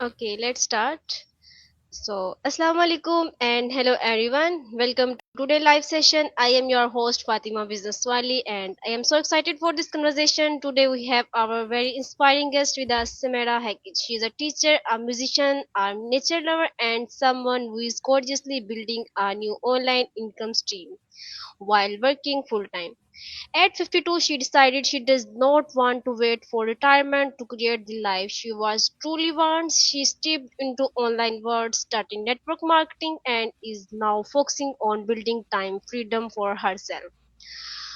Okay, let's start. So, Assalamu alaikum and hello everyone. Welcome to today's live session. I am your host Fatima Businesswali and I am so excited for this conversation. Today we have our very inspiring guest with us, Samara Hackett. She is a teacher, a musician, a nature lover and someone who is gorgeously building a new online income stream while working full time. At 52, she decided she does not want to wait for retirement to create the life she was truly wants. She stepped into online world, starting network marketing, and is now focusing on building time freedom for herself.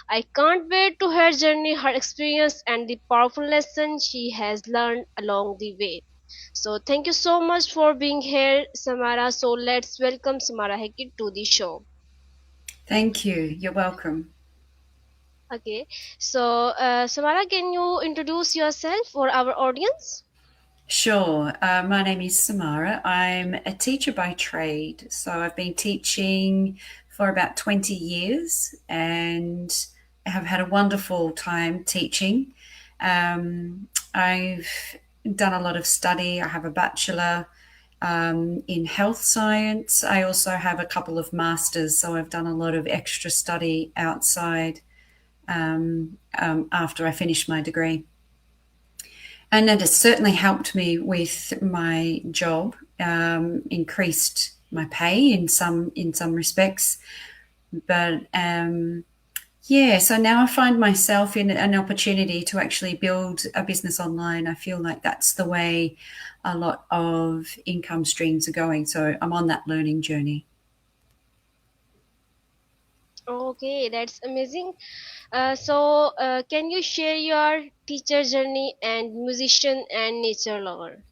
I can't wait to her journey, her experience, and the powerful lessons she has learned along the way. So, thank you so much for being here, Samara. So, let's welcome Samara Hackett to the show. Thank you. You're welcome. Okay, so Samara, can you introduce yourself for our audience? Sure. My name is Samara. I'm a teacher by trade. So I've been teaching for about 20 years and have had a wonderful time teaching. I've done a lot of study. I have a bachelor in health science. I also have a couple of masters. So I've done a lot of extra study outside after I finished my degree. And it has certainly helped me with my job, increased my pay in some respects. But yeah, so now I find myself in an opportunity to actually build a business online. I feel like that's the way a lot of income streams are going. So I'm on that learning journey. Okay, that's amazing. So, can you share your teacher journey and musician and nature lover?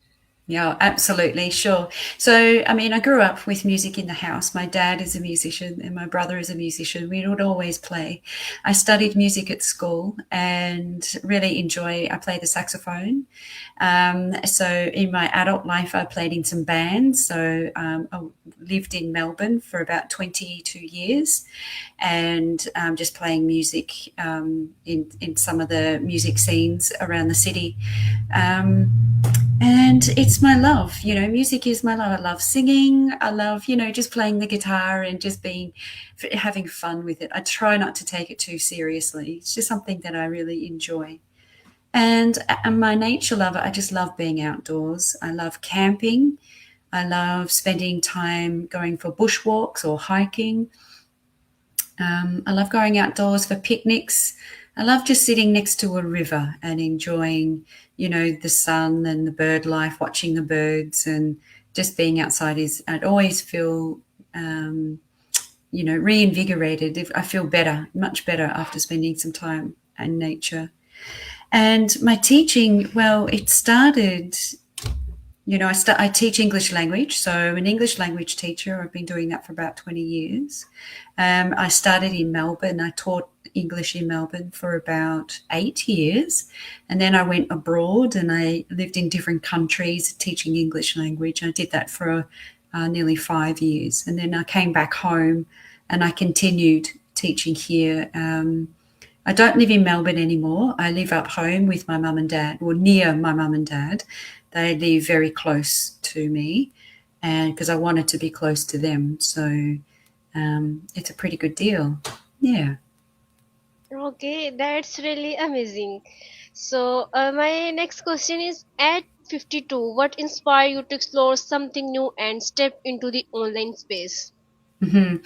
Yeah, absolutely, sure. So, I mean, I grew up with music in the house. My dad is a musician and my brother is a musician. We would always play. I studied music at school and really enjoy. I play the saxophone. So, in my adult life, I played in some bands. So, I lived in Melbourne for about 22 years, and just playing music in some of the music scenes around the city. Um, and it's my love, music is my love. I love singing. I love, just playing the guitar and just having fun with it. I try not to take it too seriously. It's just something that I really enjoy. And I'm my nature lover. I just love being outdoors. I love camping. I love spending time going for bushwalks or hiking. I love going outdoors for picnics. I love just sitting next to a river and enjoying, the sun and the bird life, watching the birds and just being outside I'd always feel, reinvigorated. If I feel better, much better after spending some time in nature. And my teaching, well, it started I teach English language, so I'm an English language teacher. I've been doing that for about 20 years. I started in Melbourne. I taught English in Melbourne for about 8 years. And then I went abroad and I lived in different countries teaching English language. I did that for nearly 5 years. And then I came back home and I continued teaching here. I don't live in Melbourne anymore. I live up home with my mum and dad, or near my mum and dad. They live very close to me, and because I wanted to be close to them, so it's a pretty good deal. Yeah. Okay, that's really amazing. So, my next question is at 52, what inspired you to explore something new and step into the online space? hmm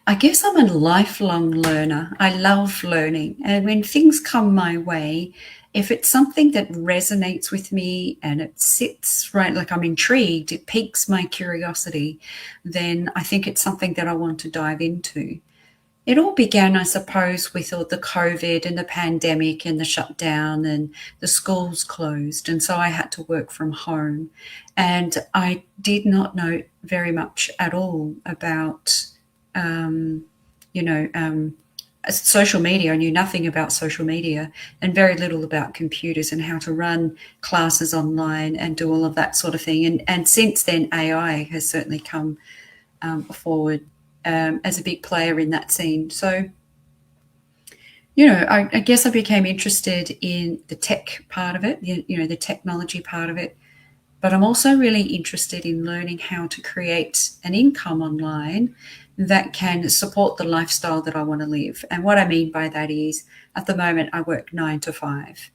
I guess I'm a lifelong learner. I love learning. And when things come my way, if it's something that resonates with me and it sits right, like I'm intrigued, it piques my curiosity, then I think it's something that I want to dive into. It all began, I suppose, with all the COVID and the pandemic and the shutdown and the schools closed. And so I had to work from home. And I did not know very much at all about, um, you know, um, social media. I knew nothing about social media and very little about computers and how to run classes online and do all of that sort of thing. And since then, AI has certainly come forward as a big player in that scene. So, I guess I became interested in the tech part of it, the technology part of it. But I'm also really interested in learning how to create an income online that can support the lifestyle that I want to live. And what I mean by that is at the moment, I work 9 to 5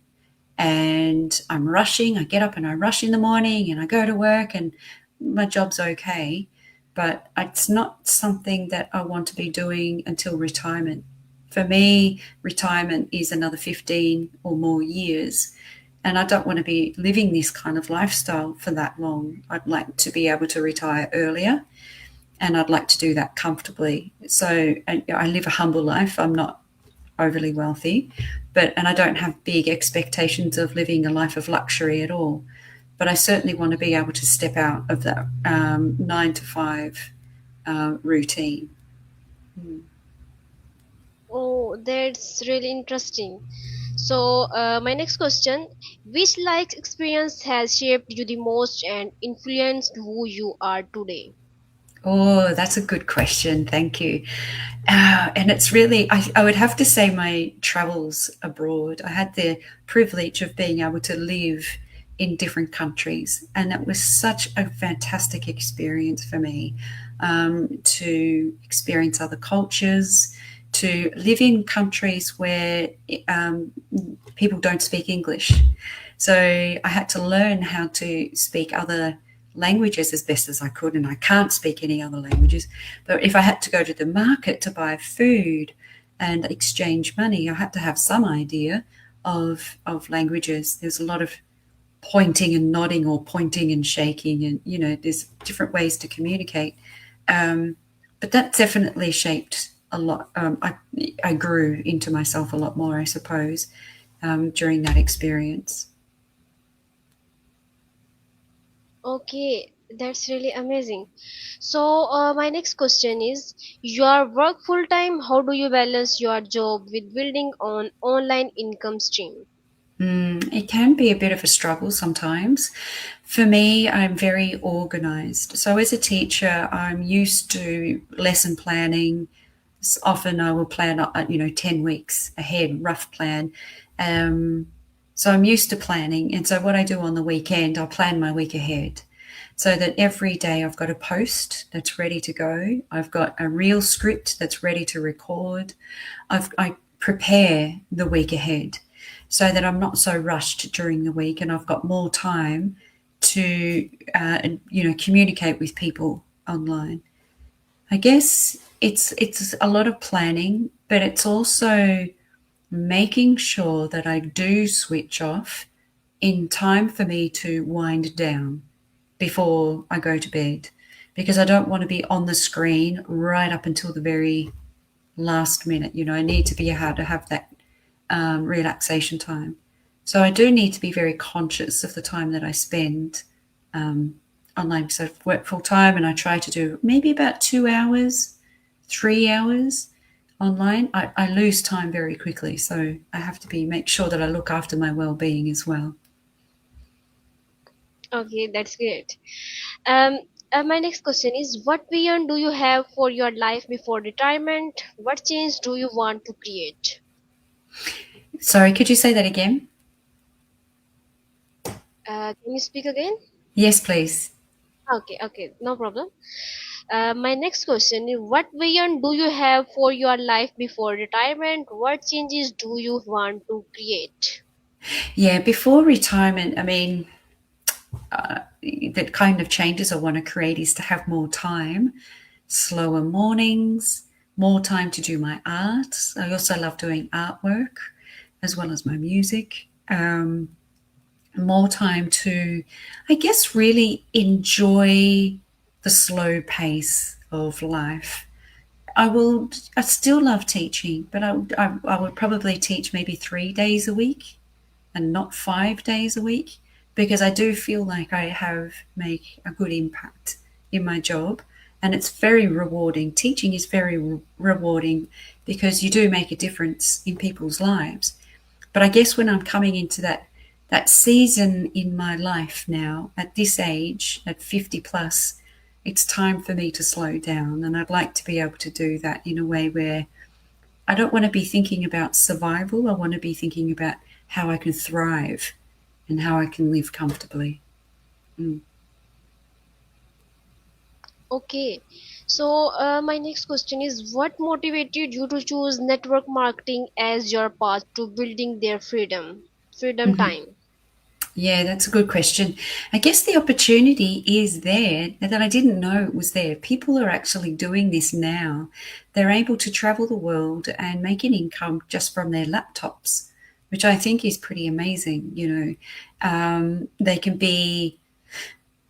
and I'm rushing. I get up and I rush in the morning and I go to work and my job's okay. But it's not something that I want to be doing until retirement. For me, retirement is another 15 or more years. And I don't want to be living this kind of lifestyle for that long. I'd like to be able to retire earlier and I'd like to do that comfortably. So I live a humble life. I'm not overly wealthy, and I don't have big expectations of living a life of luxury at all. But I certainly want to be able to step out of that 9 to 5 routine. Mm. Oh, that's really interesting. So, my next question: which life experience has shaped you the most and influenced who you are today? Oh, that's a good question. Thank you. And it's really, I would have to say my travels abroad. I had the privilege of being able to live in different countries, and it was such a fantastic experience for me to experience other cultures, to live in countries where um, people don't speak English. So I had to learn how to speak other languages as best as I could, and I can't speak any other languages. But if I had to go to the market to buy food and exchange money, I had to have some idea of languages. There's a lot of pointing and nodding or pointing and shaking, and there's different ways to communicate. Um, but that definitely shaped a lot. I grew into myself a lot more, I suppose, during that experience. Okay, that's really amazing. So, my next question is: your work full time. How do you balance your job with building on online income stream? It can be a bit of a struggle sometimes. For me, I'm very organized. So, as a teacher, I'm used to lesson planning. Often, I will plan, 10 weeks ahead, rough plan. Um, so, I'm used to planning. And so, what I do on the weekend, I'll plan my week ahead so that every day I've got a post that's ready to go. I've got a real script that's ready to record. I prepare the week ahead so that I'm not so rushed during the week and I've got more time to, communicate with people online. I guess it's a lot of planning, but it's also making sure that I do switch off in time for me to wind down before I go to bed because I don't want to be on the screen right up until the very last minute. I need to be able to have that relaxation time. So I do need to be very conscious of the time that I spend um, online. So I work full time and I try to do maybe about 2 hours, 3 hours online. I lose time very quickly. So I have to make sure that I look after my well-being as well. Okay, that's great. Um, my next question is: what vision do you have for your life before retirement? What change do you want to create? Sorry, could you say that again? Can you speak again? Yes, please. Okay, okay, no problem. My next question is: what vision do you have for your life before retirement? What changes do you want to create? Yeah, before retirement, the kind of changes I want to create is to have more time, slower mornings, more time to do my art. I also love doing artwork as well as my music. More time to, I guess, really enjoy the slow pace of life. I still love teaching, but I would probably teach maybe 3 days a week and not 5 days a week because I do feel like I have make a good impact in my job and it's very rewarding. Teaching is very rewarding because you do make a difference in people's lives. But I guess when I'm coming into that season in my life now at this age at 50 plus, it's time for me to slow down and I'd like to be able to do that in a way where I don't want to be thinking about survival. I want to be thinking about how I can thrive and how I can live comfortably. Mm. Okay. So, my next question is, what motivated you to choose network marketing as your path to building their freedom Hmm. time? Yeah, that's a good question. I guess the opportunity is there that I didn't know it was there. People are actually doing this now. They're able to travel the world and make an income just from their laptops, which I think is pretty amazing. They can be,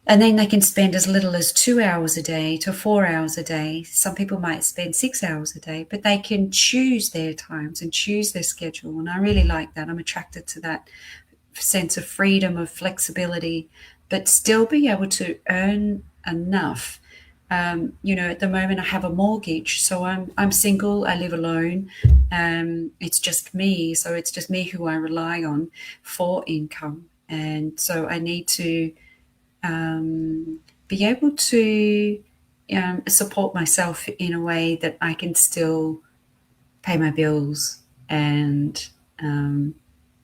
and then they can spend as little as 2 hours a day to 4 hours a day. Some people might spend 6 hours a day, but they can choose their times and choose their schedule. And I really like that. I'm attracted to that sense of freedom, of flexibility, but still be able to earn enough. At the moment I have a mortgage, so I'm single. I live alone. It's just me, so it's just me who I rely on for income, and so I need to be able to support myself in a way that I can still pay my bills and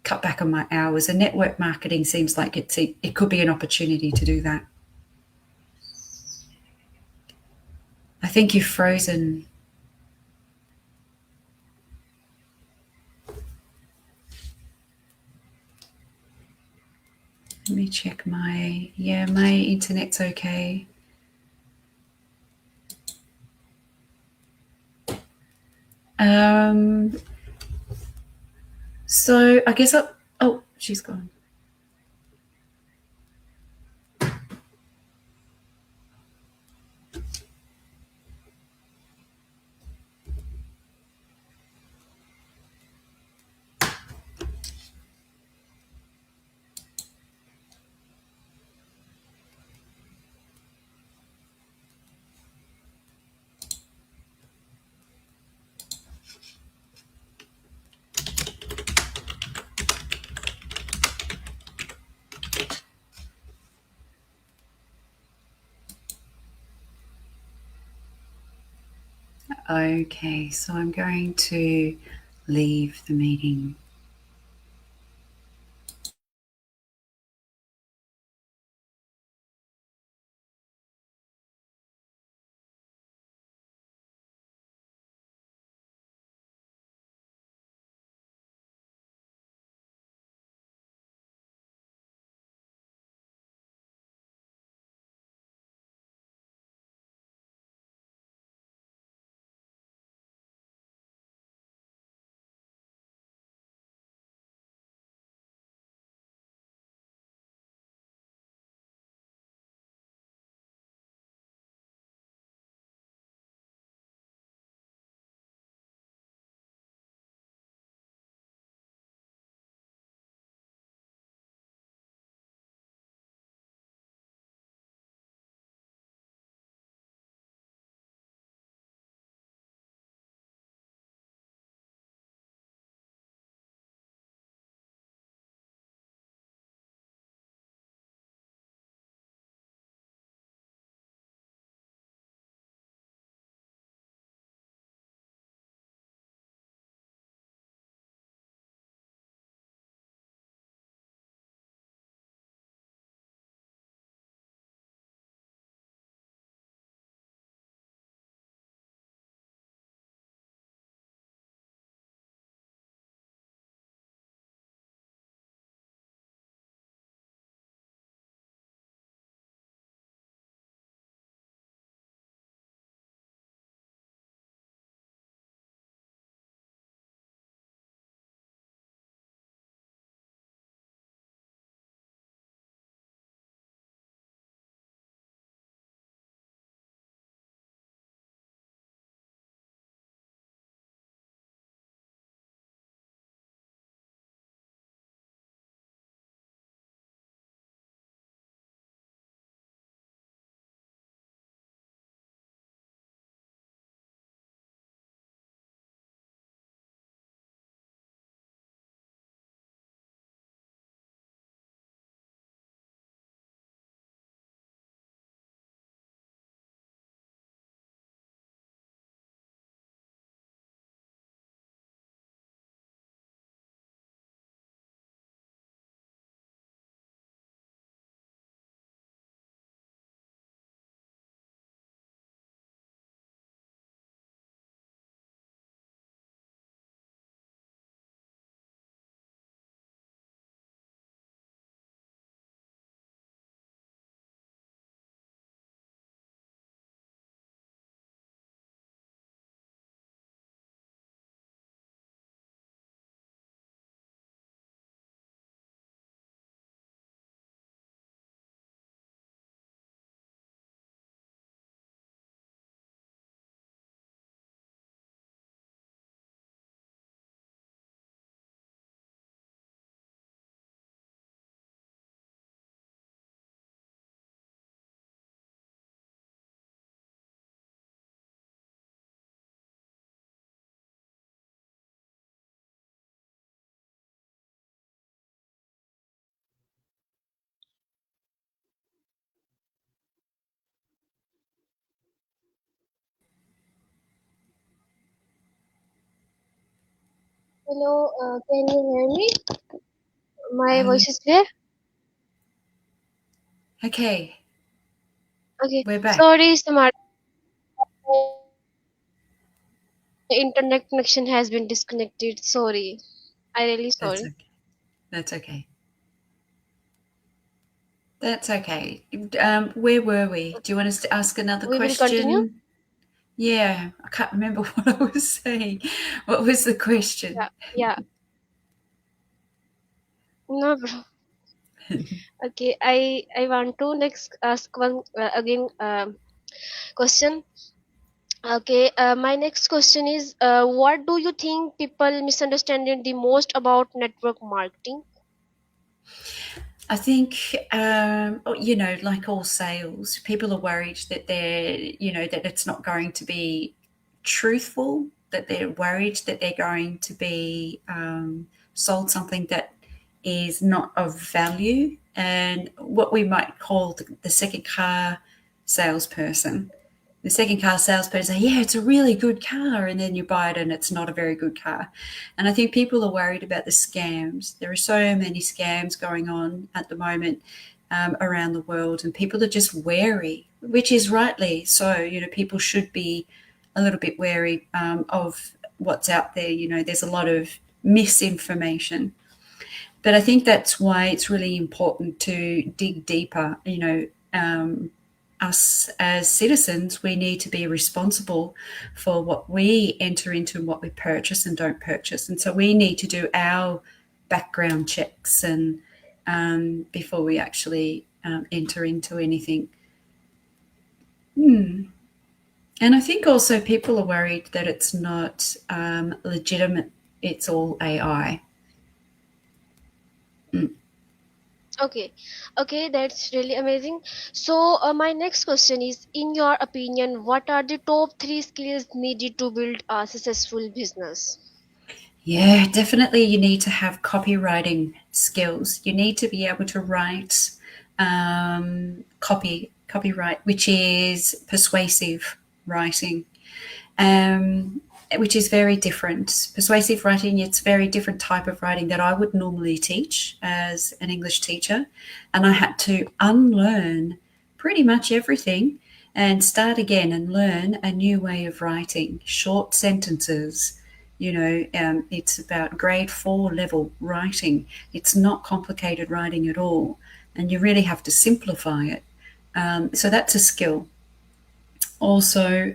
cut back on my hours. And network marketing seems like it could be an opportunity to do that. I think you've frozen. Let me check my internet's okay. Um, so I guess oh, she's gone. Okay, so I'm going to leave the meeting. Hello, can you hear me? My Um, voice is clear? okay, Okay. we're back. Sorry, Samara. The internet connection has been disconnected. Sorry. I really That's sorry. okay. That's okay. That's okay. Where were we? Do you want us to ask another We will continue. question? Yeah, I can't remember what I was saying. What was the question? Yeah, yeah. No, bro. Okay. I want to next ask one again question. Okay. My next question is, what do you think people misunderstanding the most about network marketing? I think, like all sales, people are worried that that it's not going to be truthful, that they're worried that they're going to be sold something that is not of value, and what we might call the second car salesperson. The second car salesperson say, yeah, it's a really good car, and then you buy it and it's not a very good car. And I think people are worried about the scams. There are so many scams going on at the moment around the world, and people are just wary, which is rightly so. People should be a little bit wary of what's out there. There's a lot of misinformation. But I think that's why it's really important to dig deeper. Us as citizens, we need to be responsible for what we enter into and what we purchase and don't purchase. And so we need to do our background checks and before we actually enter into anything. And I think also people are worried that it's not legitimate. It's all AI. Okay, okay, that's really amazing. So, my next question is, in your opinion, what are the top three skills needed to build a successful business? Yeah, definitely. You need to have copywriting skills. You need to be able to write copyright, which is persuasive writing, um, which is very different. Persuasive writing, it's a very different type of writing that I would normally teach as an English teacher. And I had to unlearn pretty much everything and start again and learn a new way of writing short sentences. It's about grade 4 level writing. It's not complicated writing at all. And you really have to simplify it. So that's a skill. Also,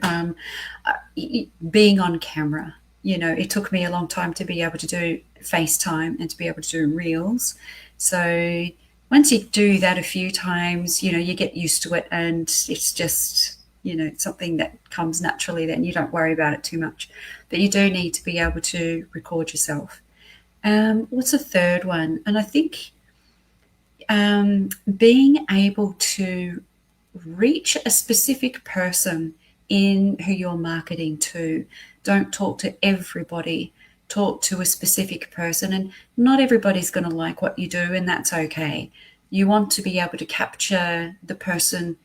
being on camera. It took me a long time to be able to do FaceTime and to be able to do Reels. So once you do that a few times, you get used to it, and it's just, something that comes naturally, then you don't worry about it too much. But you do need to be able to record yourself. What's a third one? And I think being able to reach a specific person in who you're marketing to. Don't talk to everybody. Talk to a specific person, and not everybody's going to like what you do, and that's okay. You want to be able to capture the person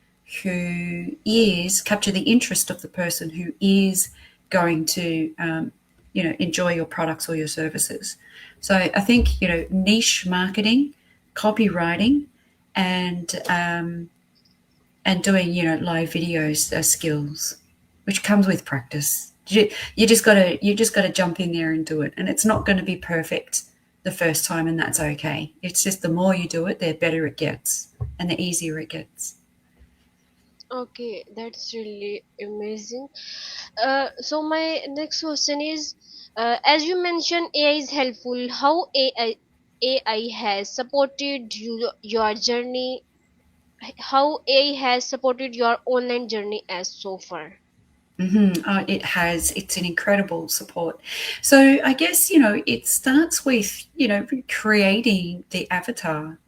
capture the interest of the person who is going to, enjoy your products or your services. So I think, niche marketing, copywriting, and doing live videos are skills, which comes with practice. You just got to jump in there and do it, and it's not going to be perfect the first time, and that's okay. It's just the more you do it, the better it gets and the easier it gets. Okay, that's really amazing. So my next question is, as you mentioned, AI is helpful. How AI has supported your journey? How AI has supported your online journey as so far? It has. It's an incredible support. So I guess it starts with creating the avatar.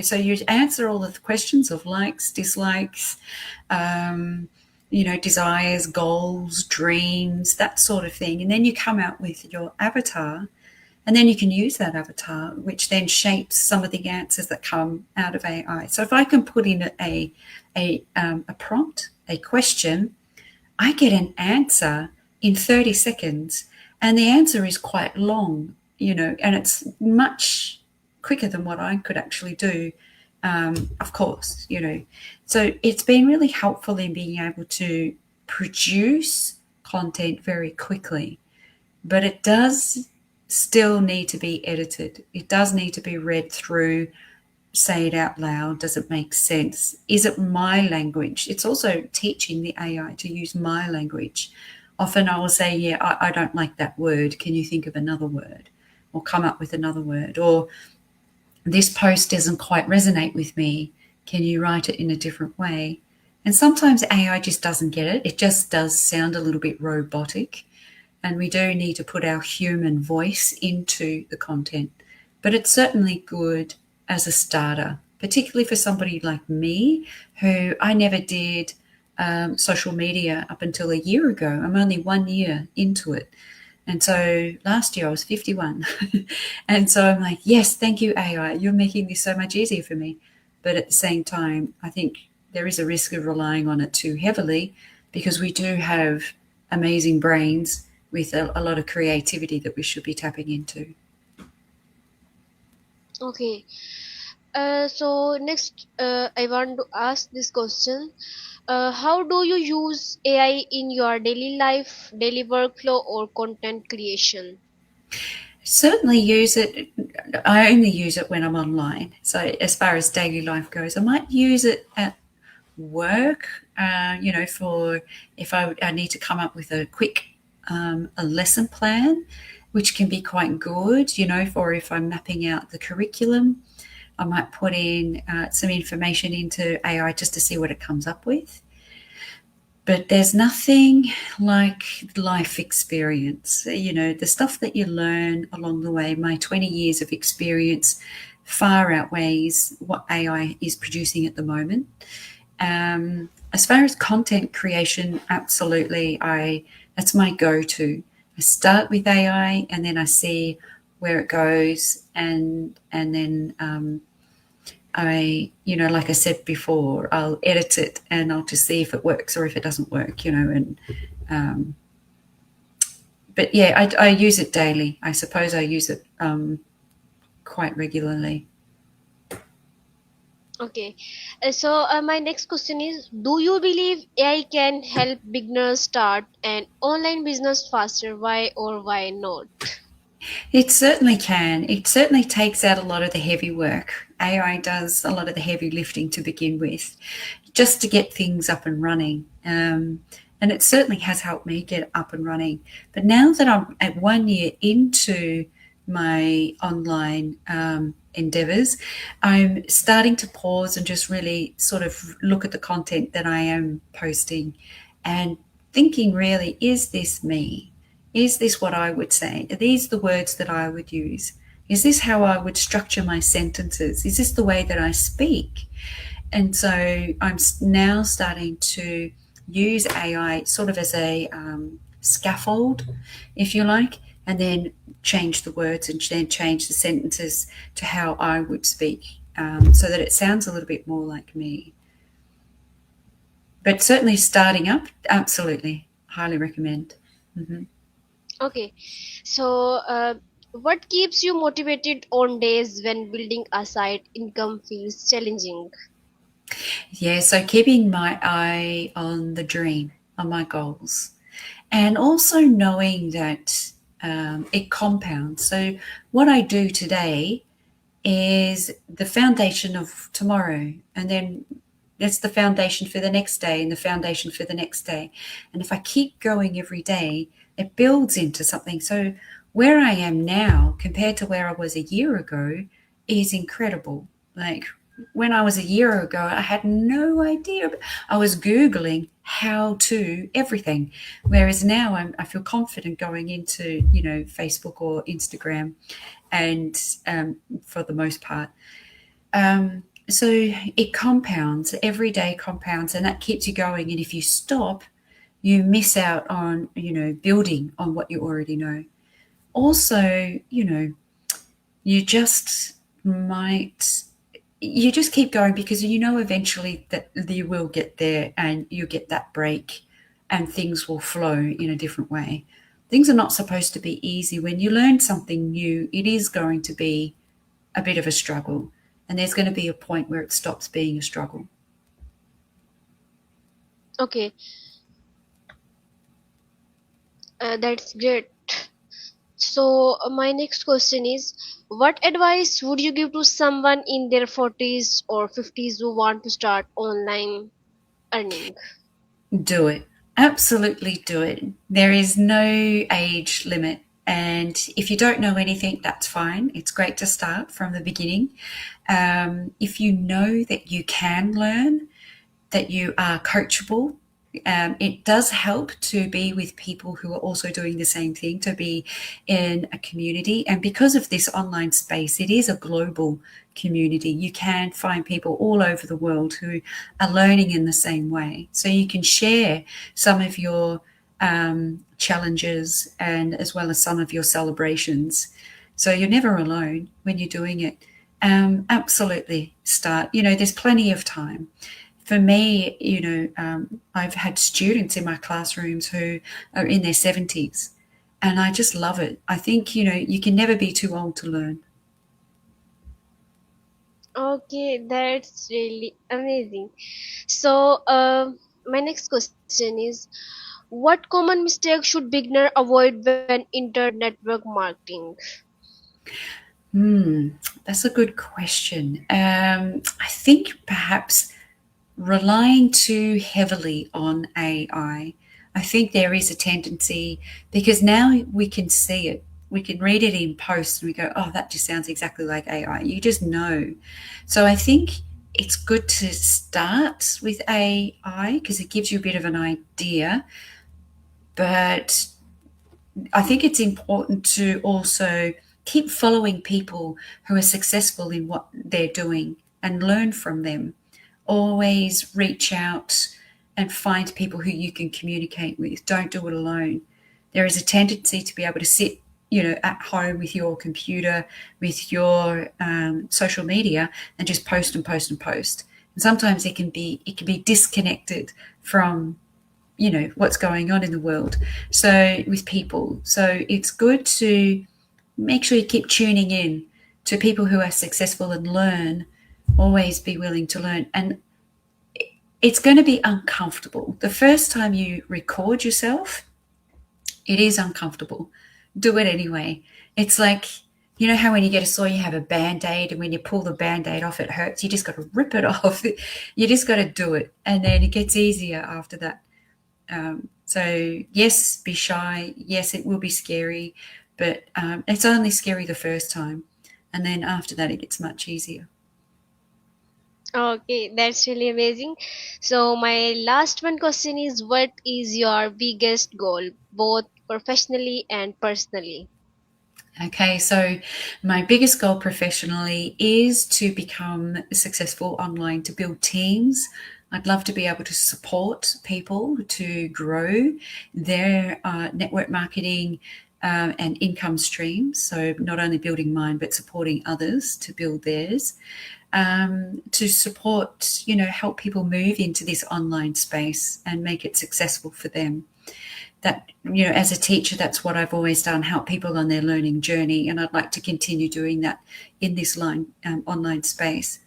So you answer all the questions of likes, dislikes, um, desires, goals, dreams, that sort of thing, and then you come out with your avatar, and then you can use that avatar, which then shapes some of the answers that come out of AI. So if I can put in a prompt, a question, I get an answer in 30 seconds, and the answer is quite long. and it's much quicker than what I could actually do, of course. So it's been really helpful in being able to produce content very quickly, but it does still need to be edited. It does need to be read through, say it out loud. Does it make sense? Is it my language? It's also teaching the AI to use my language. Often I will say, yeah, I don't like that word. Can you think of another word? Or come up with another word? Or this post doesn't quite resonate with me. Can you write it in a different way? And sometimes AI just doesn't get it. It just does sound a little bit robotic. And we do need to put our human voice into the content. But it's certainly good as a starter, particularly for somebody like me, who I never did social media up until a year ago. I'm only 1 year into it. And so last year I was 51. And so I'm like, yes, thank you, AI. You're making this so much easier for me. But at the same time, I think there is a risk of relying on it too heavily, because we do have amazing brains with a lot of creativity that we should be tapping into. Okay. So next, I want to ask this question. How do you use AI in your daily life, daily workflow, or content creation? Certainly use it. I only use it when I'm online. So as far as daily life goes, I might use it at work, for if I need to come up with a quick a lesson plan, which can be quite good, for if I'm mapping out the curriculum. I might put in some information into AI just to see what it comes up with. But there's nothing like life experience. The stuff that you learn along the way, my 20 years of experience far outweighs what AI is producing at the moment. As far as content creation, absolutely, that's my go-to. I start with AI and then I see where it goes, and then like I said before, I'll edit it and I'll just see if it works or if it doesn't work, and um, but yeah, I use it daily. I suppose I use it quite regularly. Okay. So my next question is, do you believe AI can help beginners start an online business faster? Why or why not? It certainly can. It certainly takes out a lot of the heavy work. AI does a lot of the heavy lifting to begin with, just to get things up and running. And it certainly has helped me get up and running. But now that I'm at 1 year into my online endeavors, I'm starting to pause and just really sort of look at the content that I am posting and thinking, really, is this me? Is this what I would say? Are these the words that I would use? Is this how I would structure my sentences? Is this the way that I speak? And so I'm now starting to use AI sort of as a scaffold, if you like, and then change the words and then change the sentences to how I would speak, so that it sounds a little bit more like me. But certainly starting up, absolutely, highly recommend. Mm-hmm. Okay. So what keeps you motivated on days when building a side income feels challenging? Yeah, so keeping my eye on the dream, on my goals, and also knowing that it compounds. So, what I do today is the foundation of tomorrow, and then that's the foundation for the next day, and the foundation for the next day. And if I keep going every day, it builds into something. So, where I am now compared to where I was a year ago is incredible. Like, when I was a year ago, I had no idea. I was Googling how to everything. Whereas now I feel confident going into, Facebook or Instagram, and for the most part. So it compounds, every day compounds, and that keeps you going. And if you stop, you miss out on, building on what you already know. Also, you just might you just keep going, because eventually that you will get there and you get that break and things will flow in a different way. Things are not supposed to be easy. When you learn something new, it is going to be a bit of a struggle, and there's going to be a point where it stops being a struggle. Okay, that's great. So, my next question is, what advice would you give to someone in their 40s or 50s who want to start online earning? Do it. Absolutely do it. There is no age limit. And if you don't know anything, that's fine. It's great to start from the beginning. If you know that you can learn, that you are coachable. It does help to be with people who are also doing the same thing, to be in a community. And because of this online space, it is a global community. You can find people all over the world who are learning in the same way. So you can share some of your challenges and as well as some of your celebrations. So you're never alone when you're doing it. Absolutely start. There's plenty of time for me, I've had students in my classrooms who are in their 70s, and I just love it. I think, you can never be too old to learn. Okay, that's really amazing. So, my next question is, what common mistake should beginner avoid when internet network marketing? Hmm, that's a good question. I think perhaps relying too heavily on AI. I think there is a tendency because now we can see it. We can read it in post and we go, oh, that just sounds exactly like AI. You just know. So I think it's good to start with AI because it gives you a bit of an idea. But I think it's important to also keep following people who are successful in what they're doing and learn from them. Always reach out and find people who you can communicate with. Don't do it alone. There is a tendency to be able to sit, at home with your computer, with your social media, and just post and post and post. And sometimes it can be disconnected from what's going on in the world. So with people, so it's good to make sure you keep tuning in to people who are successful and learn. Always be willing to learn, and it's going to be uncomfortable. The first time you record yourself, it is uncomfortable. Do it anyway. It's like, how when you get a sore, you have a band-aid, and when you pull the band-aid off, it hurts. You just got to rip it off. You just got to do it. And then it gets easier after that. So, yes, be shy. Yes, it will be scary, but it's only scary the first time. And then after that, it gets much easier. Okay, that's really amazing. So, my last one question is, what is your biggest goal, both professionally and personally? Okay, so my biggest goal professionally is to become successful online, to build teams. I'd love to be able to support people to grow their network marketing and income streams. So, not only building mine, but supporting others to build theirs. To support, help people move into this online space and make it successful for them. That, as a teacher, that's what I've always done, help people on their learning journey, and I'd like to continue doing that in this online space.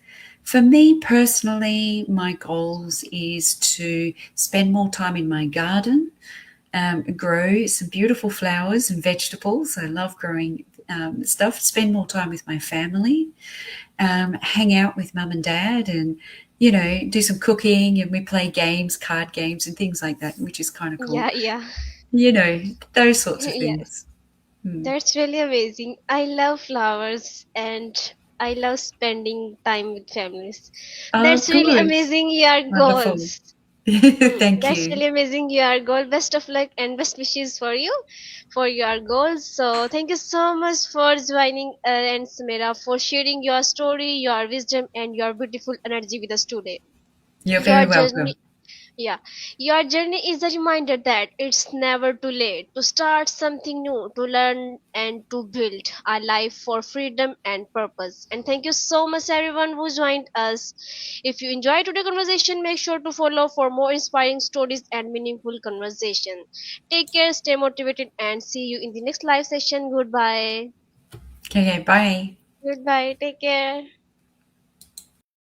For me personally, my goals is to spend more time in my garden, grow some beautiful flowers and vegetables. I love growing stuff. Spend more time with my family, hang out with mum and dad, and do some cooking, and we play games, card games, and things like that, which is kind of cool. Yeah, yeah, You know, those sorts of yes. things. Hmm. That's really amazing. I love flowers and I love spending time with families. Oh, That's really good. amazing, your Wonderful. goals. Thank That's you. really amazing, your goal. Best of luck and best wishes for you for your goals. So, thank you so much for joining and Samira for sharing your story, your wisdom, and your beautiful energy with us today. You're Your very journey welcome. Yeah, your journey is a reminder that it's never too late to start something new, to learn and to build a life for freedom and purpose. And thank you so much, everyone who joined us. If you enjoyed today's conversation, make sure to follow for more inspiring stories and meaningful conversation. Take care, stay motivated, and see you in the next live session. Goodbye. Okay, bye. Goodbye. Take care.